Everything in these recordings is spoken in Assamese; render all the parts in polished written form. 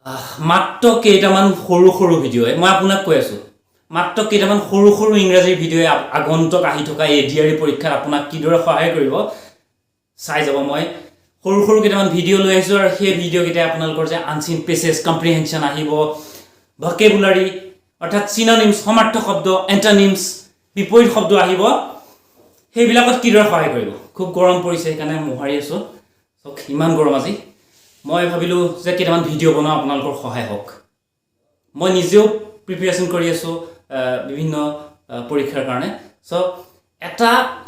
মাত্ৰ কেইটামান সৰু সৰু ভিডিঅ' মই আপোনাক কৈ আছোঁ মাত্ৰ কেইটামান সৰু সৰু ইংৰাজী ভিডিঅ'ই আগন্তুক আহি থকা এডিআৰই পৰীক্ষাত আপোনাক কিদৰে সহায় কৰিব চাই যাব মই সৰু সৰু কেইটামান ভিডিঅ' লৈ আহিছোঁ আৰু সেই ভিডিঅ' কেইটাই আপোনালোকৰ যে আনচিন পেছেজ কম্প্ৰিহেনশ্যন আহিব ভকেবুলাৰী অৰ্থাৎ চিননিমছ সমাৰ্থক শব্দ এণ্টনিমছ বিপৰীত শব্দ আহিব সেইবিলাকত কিদৰে সহায় কৰিব খুব গৰম পৰিছে সেইকাৰণে মোহাৰি আছোঁ চক ইমান গৰম আজি মই ভাবিলোঁ যে কেইটামান ভিডিঅ' বনাওঁ আপোনালোকৰ সহায় হওক মই নিজেও প্ৰিপেৰেশ্যন কৰি আছোঁ বিভিন্ন পৰীক্ষাৰ কাৰণে চ'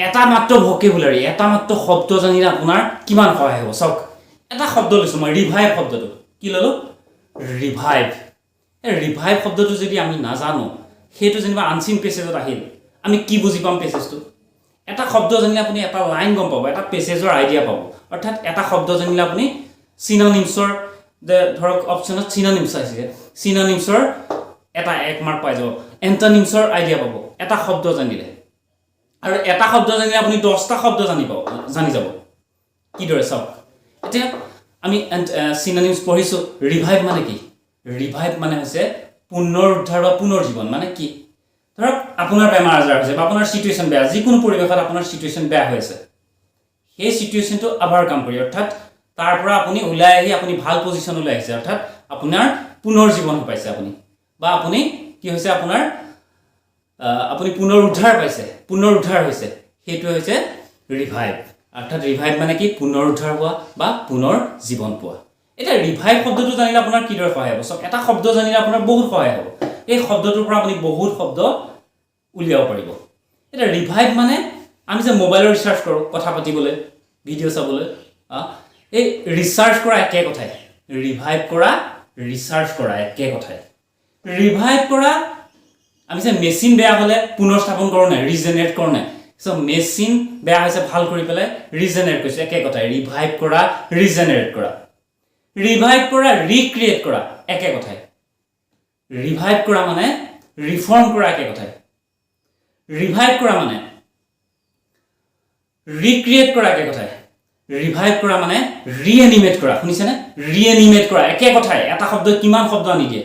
এটা মাত্ৰ ভকেবুলাৰী এটা মাত্ৰ শব্দ জানিলে আপোনাৰ কিমান সহায় হ'ব চাওক এটা শব্দ লৈছোঁ মই ৰিভাইভ শব্দটো কি ল'লোঁ ৰিভাইভ এই ৰিভাইভ শব্দটো যদি আমি নাজানো সেইটো যেনিবা আনচিন পেছেজত আহিল আমি কি বুজি পাম পেছেজটো এটা শব্দ জানিলে আপুনি এটা লাইন গম পাব এটা পেছেজৰ আইডিয়া পাব অৰ্থাৎ এটা শব্দ জানিলে আপুনি চিননিমছৰ ধৰক অপশ্যনত চিননিমছ আহিছে চিননিমছৰ এটা 1 মাৰ্ক পাই যাব এণ্টনিমছৰ আইডিয়া পাব এটা শব্দ জানিলে আৰু এটা শব্দ জানিলে আপুনি 10টা শব্দ জানি যাব কিদৰে চাওক এতিয়া আমি চিননিমছ পঢ়িছোঁ ৰিভাইভ মানে কি ৰিভাইভ মানে হৈছে পুনৰুদ্ধাৰ বা পুনৰ্জীৱন মানে কি ধৰক আপোনাৰ বেমাৰ আজাৰ হৈছে বা আপোনাৰ চিটুৱেশ্যন বেয়া যিকোনো পৰিৱেশত আপোনাৰ চিটুৱেশ্যন বেয়া হৈ আছে সেই চিটুৱেশ্যনটো অভাৰকাম কৰি অৰ্থাৎ তাৰ পৰা আপুনি ওলাই আহি আপুনি ভাল পজিশ্যনলৈ আহিছে অৰ্থাৎ আপোনাৰ পুনৰ্জীৱন পাইছে আপুনি বা আপুনি কি হৈছে আপোনাৰ আপুনি পুনৰুদ্ধাৰ পাইছে পুনৰুদ্ধাৰ হৈছে সেইটো হৈছে ৰিভাইভ অৰ্থাৎ ৰিভাইভ মানে কি পুনৰুদ্ধাৰ হোৱা বা পুনৰ জীৱন পোৱা এতিয়া ৰিভাইভ শব্দটো জানিলে আপোনাৰ কিদৰে সহায় হ'ব চক এটা শব্দ জানিলে আপোনাৰ বহুত সহায় হ'ব এই শব্দটোৰ পৰা আপুনি বহুত শব্দ উলিয়াব পাৰিব এতিয়া ৰিভাইভ মানে আমি যে মোবাইলৰ ৰিচাৰ্জ কৰোঁ কথা পাতিবলৈ ভিডিঅ' চাবলৈ এই ৰিচাৰ্জ কৰা একে কথাই ৰিভাইভ কৰা ৰিচাৰ্জ কৰা একে কথাই ৰিভাইভ কৰা আমি যে মেচিন বেয়া হ'লে পুনৰ স্থাপন কৰোঁ নাই ৰিজেনেৰেট কৰোঁ নাই চ' মেচিন বেয়া হৈছে ভাল কৰি পেলাই ৰিজেনেৰেট কৰিছোঁ একে কথাই ৰিভাইভ কৰা ৰিজেনেৰেট কৰা ৰিভাইভ কৰা ৰিক্ৰিয়েট কৰা একে কথাই ৰিভাইভ কৰা মানে ৰিফৰ্ম কৰা একে কথাই ৰিভাইভ কৰা মানে ৰিক্ৰিয়েট কৰা একে কথাই ৰিভাইভ কৰা মানে ৰিএনিমেট কৰা শুনিছেনে ৰিএনিমেট কৰা একে কথাই এটা শব্দ কিমান শব্দ আনি দিয়ে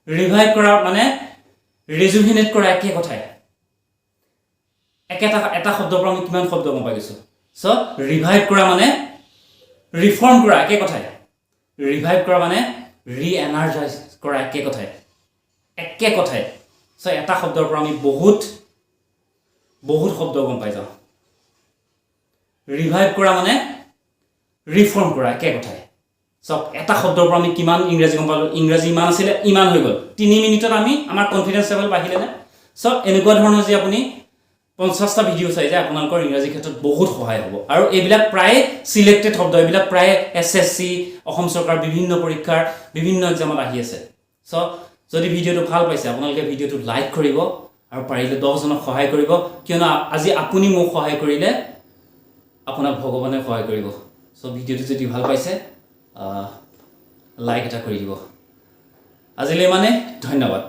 ৰিভাইভ কৰা মানে ৰেজুভিনেট কৰা একে কথাই এটা শব্দৰ পৰা আমি কিমান শব্দ গম পাই গৈছোঁ চ' ৰিভাইভ কৰা মানে ৰিফৰ্ম কৰা একে কথাই ৰিভাইভ কৰা মানে ৰিএনাৰ্জাইজ কৰা একে কথাই চ' এটা শব্দৰ পৰা আমি বহুত শব্দ গম পাই যাওঁ ৰিভাইভ কৰা মানে ৰিফৰ্ম কৰা একে কথাই চক এটা শব্দৰ পৰা আমি কিমান ইংৰাজী গম পালোঁ ইংৰাজী ইমান আছিলে ইমান হৈ গ'ল 3 মিনিটত আমি আমাৰ কনফিডেন্স লেভেল বাঢ়িলেনে চক এনেকুৱা ধৰণৰ যে আপুনি 50টা ভিডিঅ' চাই যে আপোনালোকৰ ইংৰাজী ক্ষেত্ৰত বহুত সহায় হ'ব আৰু এইবিলাক প্ৰায় চিলেক্টেড শব্দ এইবিলাক প্ৰায় SSC অসম চৰকাৰ বিভিন্ন পৰীক্ষাৰ বিভিন্ন এক্সামত আহি আছে চ' যদি ভিডিঅ'টো ভাল পাইছে আপোনালোকে ভিডিঅ'টো লাইক কৰিব আৰু পাৰিলে 10জনক সহায় কৰিব কিয়নো আজি আপুনি মোক সহায় কৰিলে আপোনাক ভগৱানে সহায় কৰিব চ' ভিডিঅ'টো যদি ভাল পাইছে লাইক এটা কৰি দিব আজিলৈ মানে ধন্যবাদ